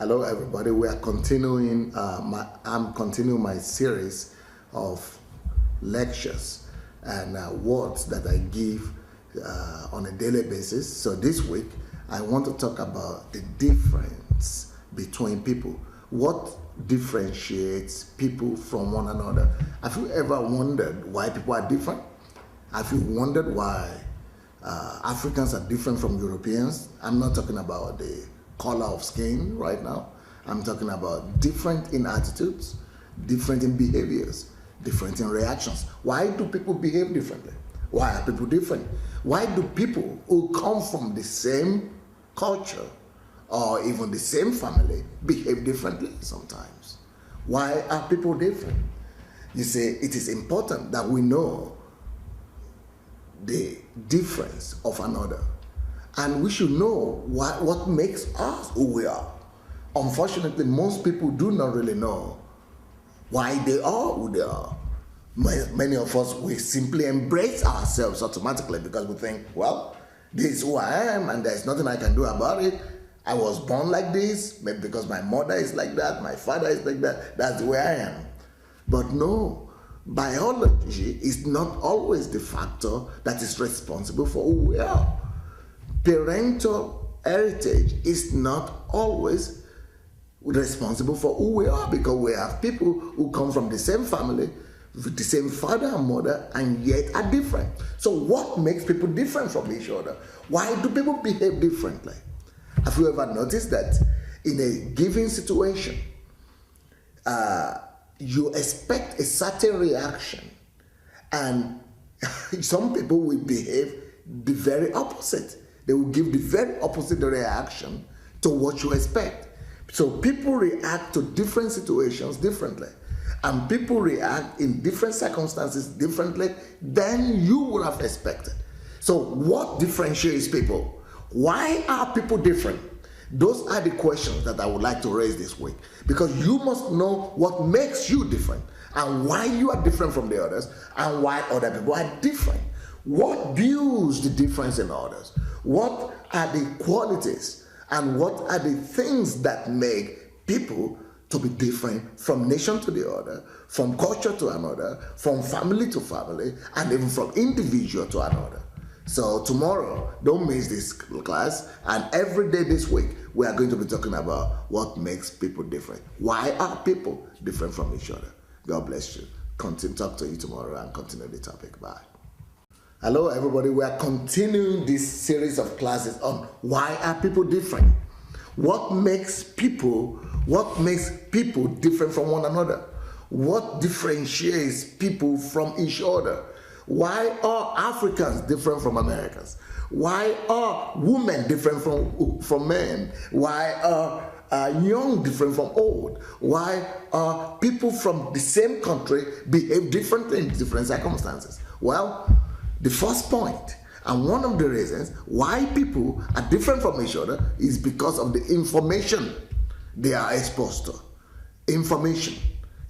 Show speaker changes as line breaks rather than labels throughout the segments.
Hello, everybody. We are continuing. I'm continuing my series of lectures and words that I give on a daily basis. So this week, I want to talk about the difference between people. What differentiates people from one another? Have you ever wondered why people are different? Have you wondered why Africans are different from Europeans? I'm not talking about the color of skin right now. I'm talking about different in attitudes, different in behaviors, different in reactions. Why do people behave differently? Why are people different? Why do people who come from the same culture or even the same family behave differently sometimes? Why are people different? You see, it is important that we know the difference of another. And we should know what makes us who we are. Unfortunately, most people do not really know why they are who they are. Many of us, we simply embrace ourselves automatically because we think, well, this is who I am and there's nothing I can do about it. I was born like this, maybe because my mother is like that, my father is like that, that's the way I am. But no, biology is not always the factor that is responsible for who we are. Parental heritage is not always responsible for who we are because we have people who come from the same family, with the same father and mother, and yet are different. So what makes people different from each other? Why do people behave differently? Have you ever noticed that in a given situation, you expect a certain reaction, and some people will behave the very opposite. They will give the very opposite reaction to what you expect. So people react to different situations differently. And people react in different circumstances differently than you would have expected. So what differentiates people? Why are people different? Those are the questions that I would like to raise this week. Because you must know what makes you different and why you are different from the others and why other people are different. What builds the difference in others? What are the qualities and what are the things that make people to be different from nation to the other, from culture to another, from family to family, and even from individual to another? So tomorrow, don't miss this class, and every day this week, we are going to be talking about what makes people different. Why are people different from each other? God bless you. Continue, talk to you tomorrow and continue the topic. Bye. Hello, everybody. We are continuing this series of classes on why are people different? What makes people different from one another? What differentiates people from each other? Why are Africans different from Americans? Why are women different from men? Why are young different from old? Why are people from the same country behave differently in different circumstances? Well, the first point, and one of the reasons why people are different from each other, is because of the information they are exposed to. Information.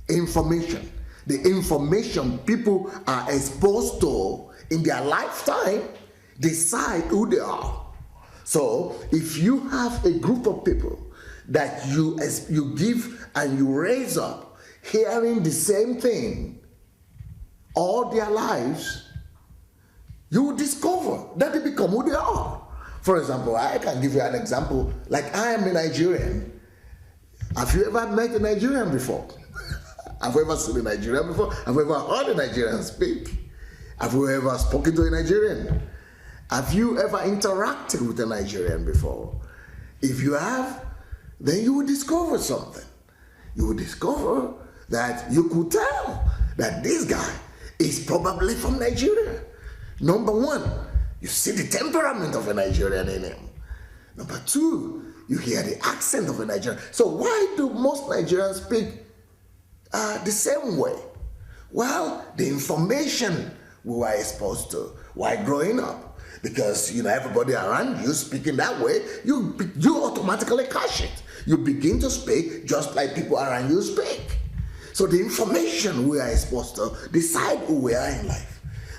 The information people are exposed to in their lifetime decide who they are. So if you have a group of people that you give and you raise up hearing the same thing all their lives, you will discover that they become who they are. For example, I can give you an example. Like, I am a Nigerian. Have you ever met a Nigerian before? Have you ever seen a Nigerian before? Have you ever heard a Nigerian speak? Have you ever spoken to a Nigerian? Have you ever interacted with a Nigerian before? If you have, then you will discover something. You will discover that you could tell that this guy is probably from Nigeria. Number one, you see the temperament of a Nigerian in him. Number two, you hear the accent of a Nigerian. So why do most Nigerians speak the same way? Well, the information we were exposed to while growing up. Because, everybody around you speaking that way, you automatically catch it. You begin to speak just like people around you speak. So the information we are exposed to decide who we are in life.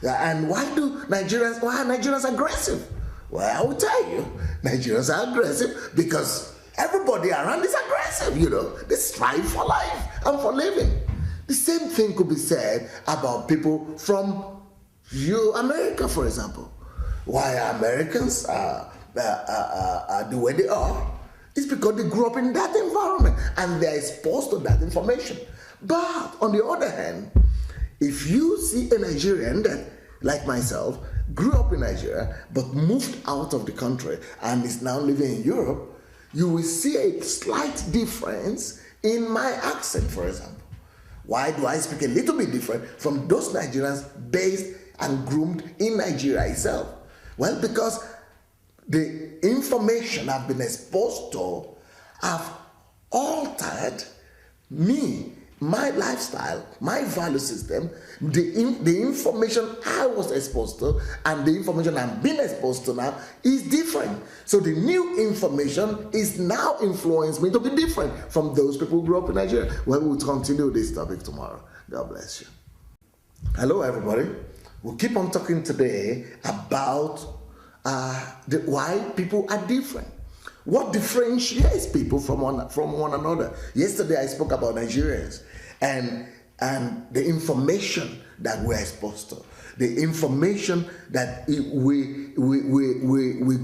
And why are Nigerians aggressive? Well, I will tell you, Nigerians are aggressive because Everybody around is aggressive, you know. They strive for life and for living. The same thing could be said about people from America, for example. Why Americans are the way they are? It's because they grew up in that environment and they're exposed to that information. But on the other hand, if you see a Nigerian that, like myself, grew up in Nigeria but moved out of the country and is now living in Europe, you will see a slight difference in my accent, for example. Why do I speak a little bit different from those Nigerians based and groomed in Nigeria itself? Well, because the information I've been exposed to have altered me, my lifestyle, my value system, the information I was exposed to and the information I'm being exposed to now is different. So the new information is now influencing me to be different from those people who grew up in Nigeria. Well, we'll continue this topic tomorrow. God bless you. Hello, everybody. We'll keep on talking today about why people are different. What differentiates people from one another? Yesterday I spoke about Nigerians and the information that we're exposed to, the information that we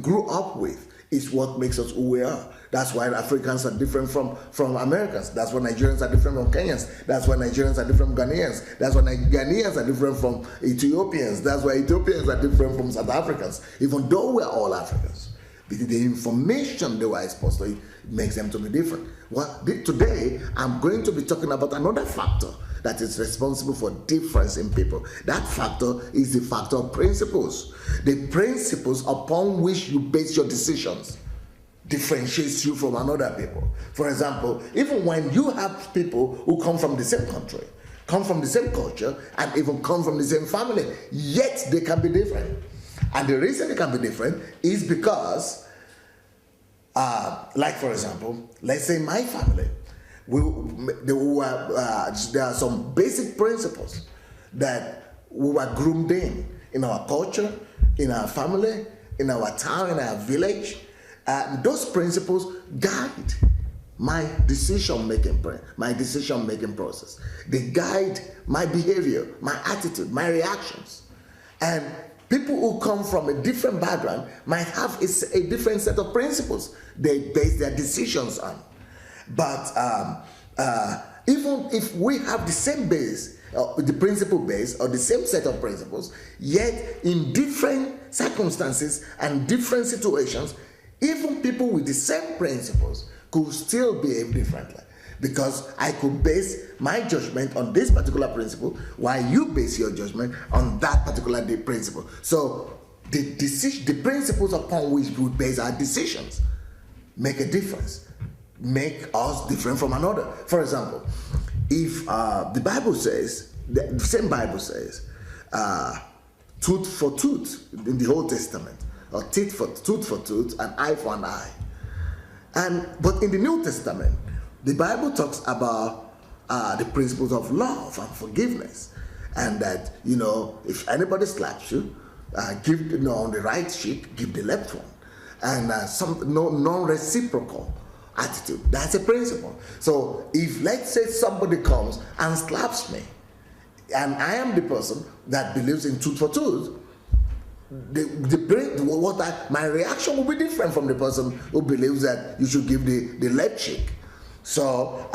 grew up with is what makes us who we are. That's why Africans are different from Americans. That's why Nigerians are different from Kenyans. That's why Nigerians are different from Ghanaians. That's why Ghanaians are different from Ethiopians. That's why Ethiopians are different from South Africans, even though we're all Africans. Because the information they were exposed to makes them to be different. Well, today I'm going to be talking about another factor that is responsible for difference in people. That factor is the factor of principles. The principles upon which you base your decisions differentiates you from another people. For example, even when you have people who come from the same country, come from the same culture, and even come from the same family, yet they can be different. And the reason they can be different is because, like for example, let's say my family, there are some basic principles that we were groomed in our culture, in our family, in our town, in our village. Those principles guide my decision-making process. They guide my behavior, my attitude, my reactions. And people who come from a different background might have a different set of principles they base their decisions on. But even if we have the same base, the principle base, or the same set of principles, yet in different circumstances and different situations, even people with the same principles could still behave differently. Because I could base my judgment on this particular principle while you base your judgment on that particular principle. So the principles upon which we base our decisions make a difference, make us different from another. For example, if the Bible says, the same Bible says, tooth for tooth in the Old Testament, or tooth for tooth, and eye for an eye. But in the New Testament, the Bible talks about the principles of love and forgiveness, and that, you know, if anybody slaps you, give on the right cheek, give the left one, and non-reciprocal attitude. That's a principle. So if, let's say, somebody comes and slaps me, and I am the person that believes in tooth for tooth, my reaction will be different from the person who believes that you should give the left cheek. So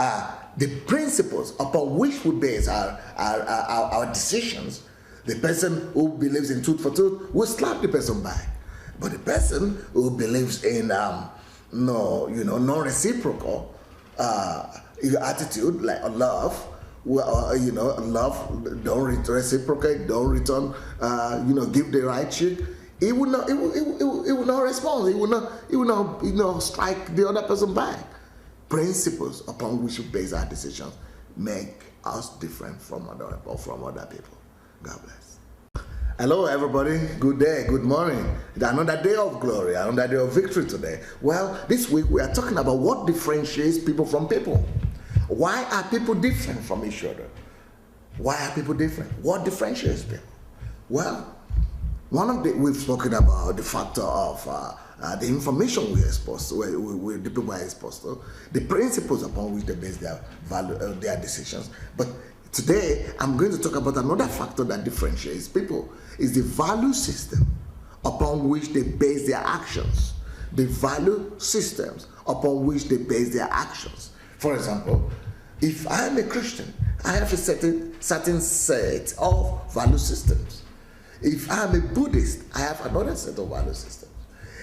the principles upon which we base our decisions, the person who believes in tooth for tooth will slap the person back, but the person who believes in non-reciprocal attitude, like love, love, don't reciprocate, don't return, give the right cheek, it will not respond. It will not strike the other person back. Principles upon which we base our decisions make us different from other people. God bless. Hello, everybody. Good day, good morning. It's another day of glory, another day of victory today. Well, this week we are talking about what differentiates people from people. Why are people different from each other? Why are people different? What differentiates people? Well, we've spoken about the factor of the information we're exposed to, the people are exposed to, the principles upon which they base their value, their decisions. But today, I'm going to talk about another factor that differentiates people, is the value system upon which they base their actions. The value systems upon which they base their actions. For example, if I am a Christian, I have a certain set of value systems. If I am a Buddhist, I have another set of value systems.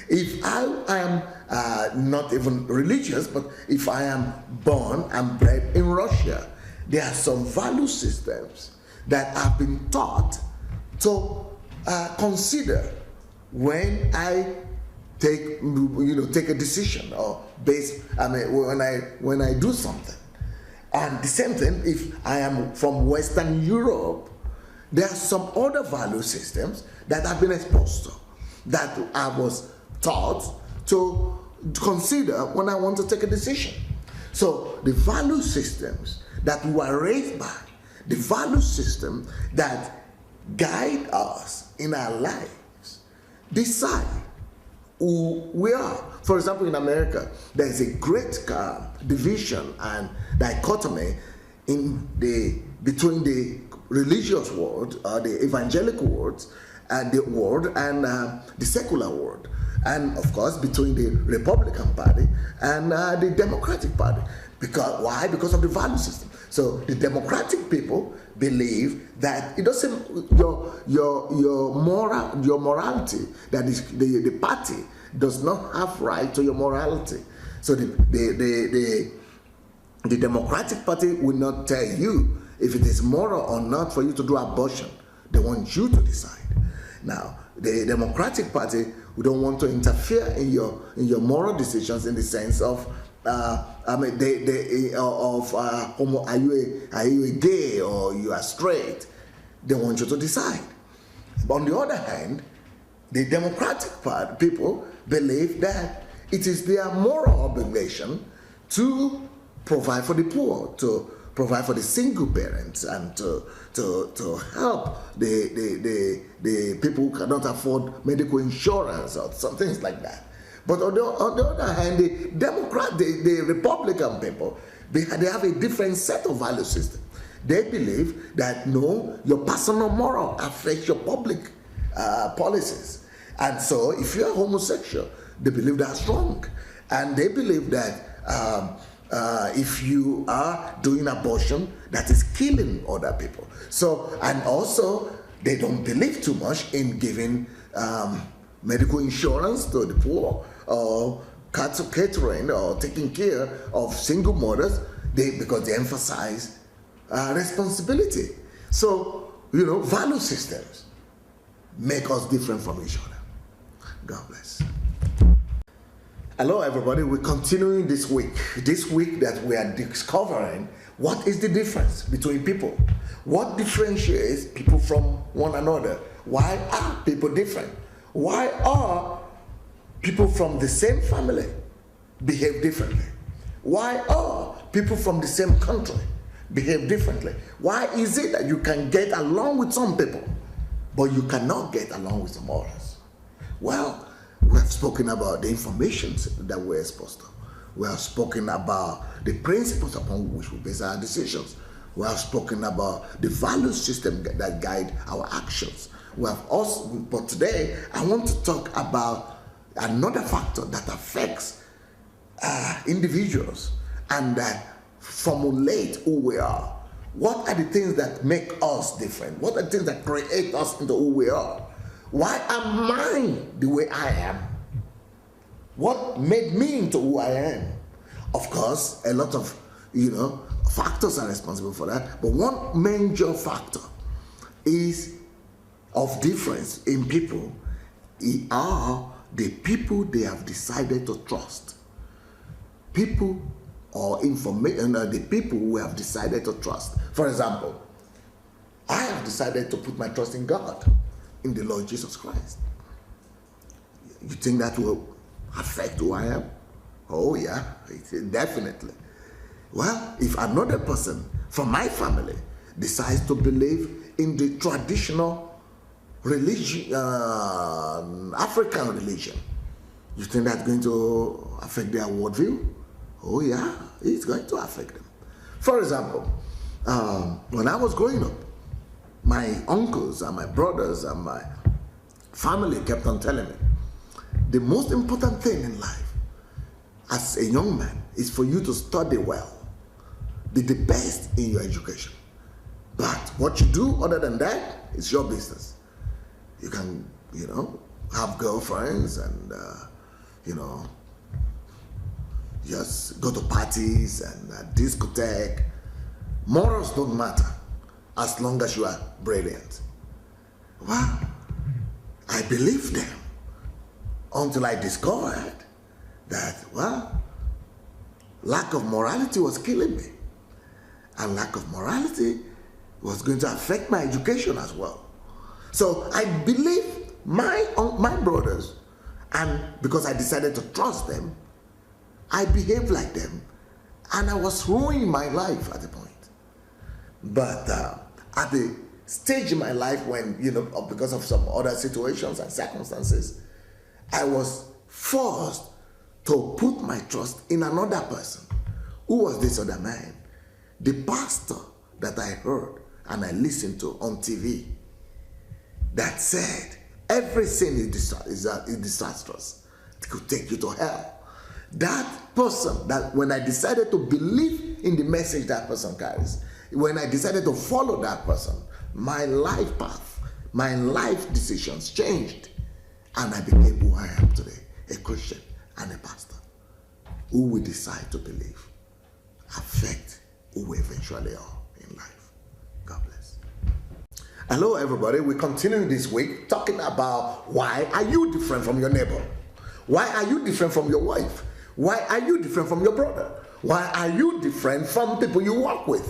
If I am not even religious, but if I am born and bred in Russia, there are some value systems that I've been taught to consider when I take a decision or when I do something. And the same thing if I am from Western Europe, there are some other value systems that I've been exposed to, that I was taught to consider when I want to take a decision. So the value systems that we were raised by, the value system that guide us in our lives, decide who we are. For example, in America, there is a great division and dichotomy between the religious world, the evangelical world, and the secular world, and of course between the Republican Party and the Democratic Party. Why? Because of the value system. So the Democratic people believe that it doesn't your morality, that is the party does not have right to your morality. So the Democratic Party will not tell you if it is moral or not for you to do abortion. They want you to decide. Now, the Democratic Party, we don't want to interfere in your moral decisions in the sense of are you a gay or you are straight? They want you to decide. But on the other hand, the Democratic people believe that it is their moral obligation to provide for the poor, to provide for the single parents, and to help the people who cannot afford medical insurance or some things like that. But on the other hand, the Republican people, they have a different set of value system. They believe that no, your personal moral affects your public policies. And so if you are homosexual, they believe that's wrong. And they believe that if you are doing abortion, that is killing other people. So, and also, they don't believe too much in giving medical insurance to the poor, or catering or taking care of single mothers, because they emphasize responsibility. So, value systems make us different from each other. God bless. Hello everybody, we're continuing this week that we are discovering what is the difference between people. What differentiates people from one another? Why are people different? Why are people from the same family behave differently? Why are people from the same country behave differently? Why is it that you can get along with some people, but you cannot get along with some others? Well, we have spoken about the information that we're exposed to. We have spoken about the principles upon which we base our decisions. We have spoken about the value system that guide our actions. We have also, but today I want to talk about another factor that affects individuals and that formulate who we are. What are the things that make us different? What are the things that create us into who we are? Why am I the way I am? What made me into who I am? Of course, a lot of factors are responsible for that, but one major factor is of difference in people are the people they have decided to trust. People or information, the people we have decided to trust. For example, I have decided to put my trust in God, in the Lord Jesus Christ. You think that will affect who I am? Oh yeah, definitely. Well, if another person from my family decides to believe in the traditional religion, African religion, You think that's going to affect their worldview? Oh yeah, it's going to affect them. For example, when I was growing up, my uncles and my brothers and my family kept on telling me, the most important thing in life as a young man is for you to study well, be the best in your education. But what you do other than that is your business. You can, have girlfriends and, just go to parties and discotheque. Morals don't matter as long as you are brilliant. Well, I believed them until I discovered that, lack of morality was killing me. And lack of morality was going to affect my education as well. So I believe my brothers, and because I decided to trust them, I behaved like them, and I was ruining my life at the point. But at the stage in my life when, because of some other situations and circumstances, I was forced to put my trust in another person. Who was this other man? The pastor that I heard and I listened to on TV that said every sin is disastrous. It could take you to hell. That person, that when I decided to believe in the message that person carries, when I decided to follow that person, my life path, my life decisions changed. And I became who I am today, a Christian and a pastor. Who we decide to believe affect who we eventually are in life. God bless. Hello everybody, we continue this week talking about why are you different from your neighbor? Why are you different from your wife? Why are you different from your brother? Why are you different from people you work with?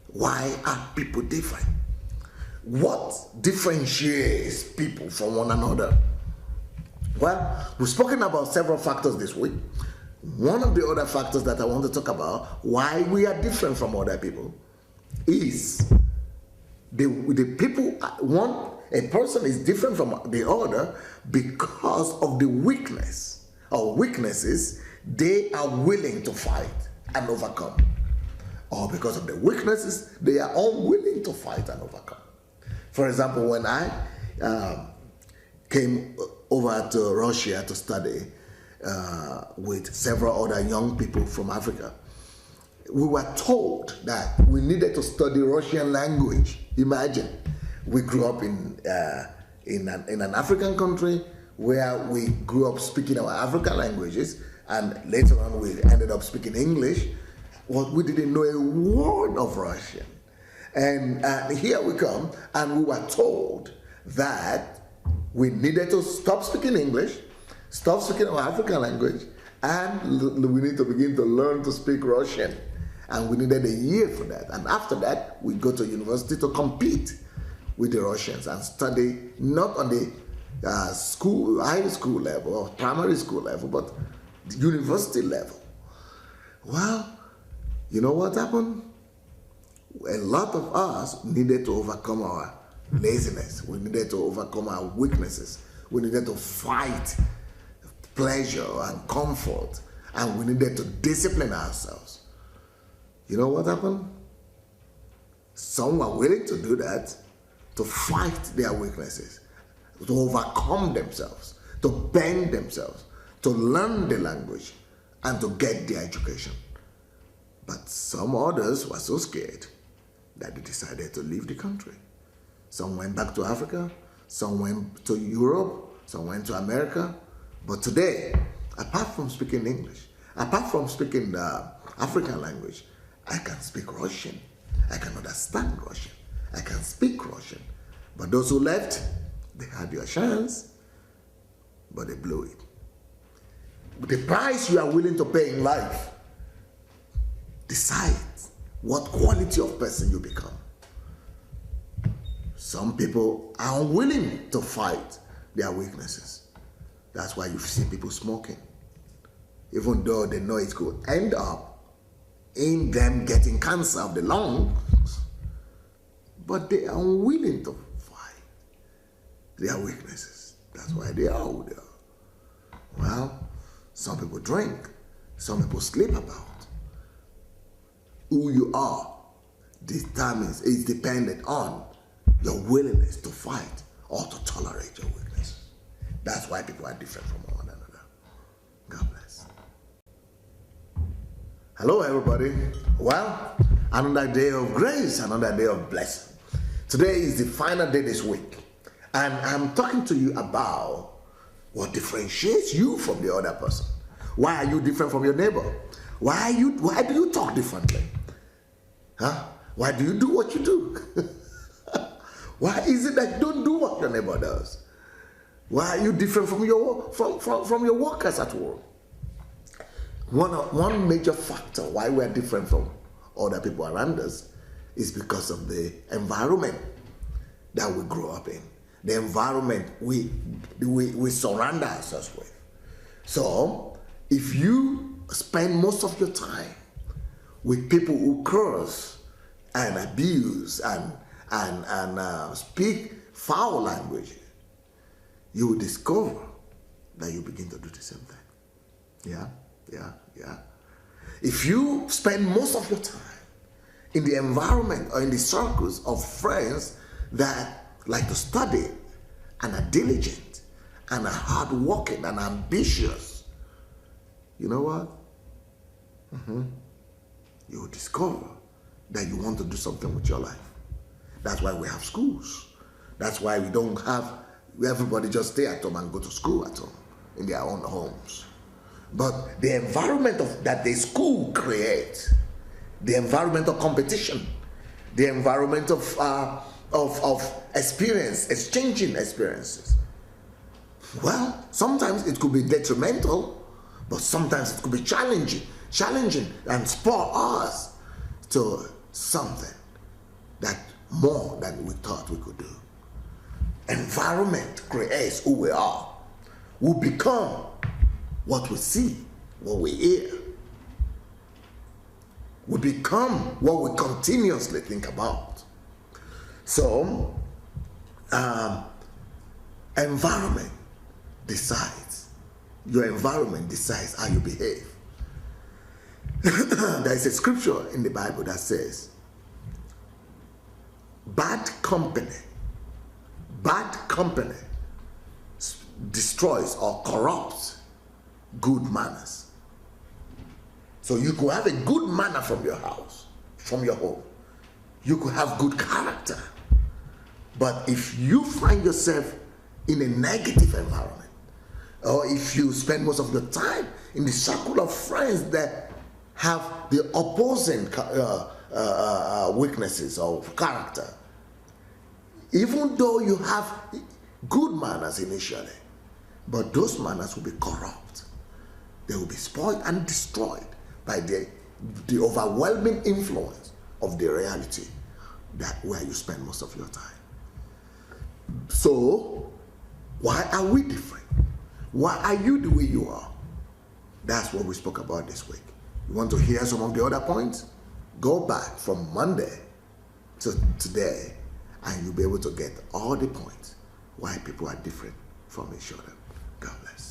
Why are people different? What differentiates people from one another? Well, we've spoken about several factors this week. One of the other factors that I want to talk about, why we are different from other people, is the people, a person is different from the other because of the weakness or weaknesses they are willing to fight and overcome. Or because of the weaknesses they are unwilling to fight and overcome. For example, when I came over to Russia to study with several other young people from Africa, we were told that we needed to study Russian language. Imagine, we grew up in an African country where we grew up speaking our African languages, and later on we ended up speaking English. Well, we didn't know a word of Russian. And here we come, and we were told that we needed to stop speaking English, stop speaking our African language, and we need to begin to learn to speak Russian. And we needed a year for that. And after that, we go to university to compete with the Russians and study not on the high school level or primary school level, but the university level. Well, you know what happened? A lot of us needed to overcome our laziness. We needed to overcome our weaknesses. We needed to fight pleasure and comfort. And we needed to discipline ourselves. You know what happened? Some were willing to do that, to fight their weaknesses, to overcome themselves, to bend themselves, to learn the language, and to get their education. But some others were so scared that they decided to leave the country. Some went back to Africa, some went to Europe, some went to America. But today, apart from speaking English, apart from speaking the African language, I can speak Russian. I can understand Russian. I can speak Russian. But those who left, they had your chance, but they blew it. But the price you are willing to pay in life decides what quality of person you become. Some people are unwilling to fight their weaknesses. That's why you see people smoking. Even though they know it could end up in them getting cancer of the lungs, but they are unwilling to fight their weaknesses. That's why they are who they are. Well, some people drink, some people sleep about. Who you are is dependent on your willingness to fight or to tolerate your weakness. That's why people are different from one another. God bless. Hello, everybody. Well, another day of grace, another day of blessing. Today is the final day this week, and I'm talking to you about what differentiates you from the other person. Why are you different from your neighbor? Why do you talk differently? Huh? Why do you do what you do? Why is it that you don't do what your neighbor does? Why are you different from your workers at work? One major factor why we're different from other people around us is because of the environment that we grow up in, the environment we surround ourselves with. So, if you spend most of your time with people who curse and abuse and speak foul language, you will discover that you begin to do the same thing. Yeah. If you spend most of your time in the environment or in the circles of friends that like to study and are diligent and are hardworking and ambitious, you know what? You will discover that you want to do something with your life. That's why we have schools. That's why we don't have everybody just stay at home and go to school at home in their own homes. But the environment that the school creates, the environment of competition, the environment of experience, exchanging experiences. Well, sometimes it could be detrimental, but sometimes it could be challenging and spur us to something that more than we thought we could do. Environment creates who we are. We become what we see, what we hear. We become what we continuously think about. So, environment decides. Your environment decides how you behave. There is a scripture in the Bible that says, bad company destroys or corrupts good manners. So you could have a good manner from your house, from your home. You could have good character. But if you find yourself in a negative environment, or if you spend most of your time in the circle of friends that have the opposing weaknesses of character, even though you have good manners initially, but those manners will be corrupt. They will be spoiled and destroyed by the overwhelming influence of the reality that where you spend most of your time. So, why are we different? Why are you the way you are? That's what we spoke about this week. You want to hear some of the other points? Go back from Monday to today, and you'll be able to get all the points why people are different from each other. God bless.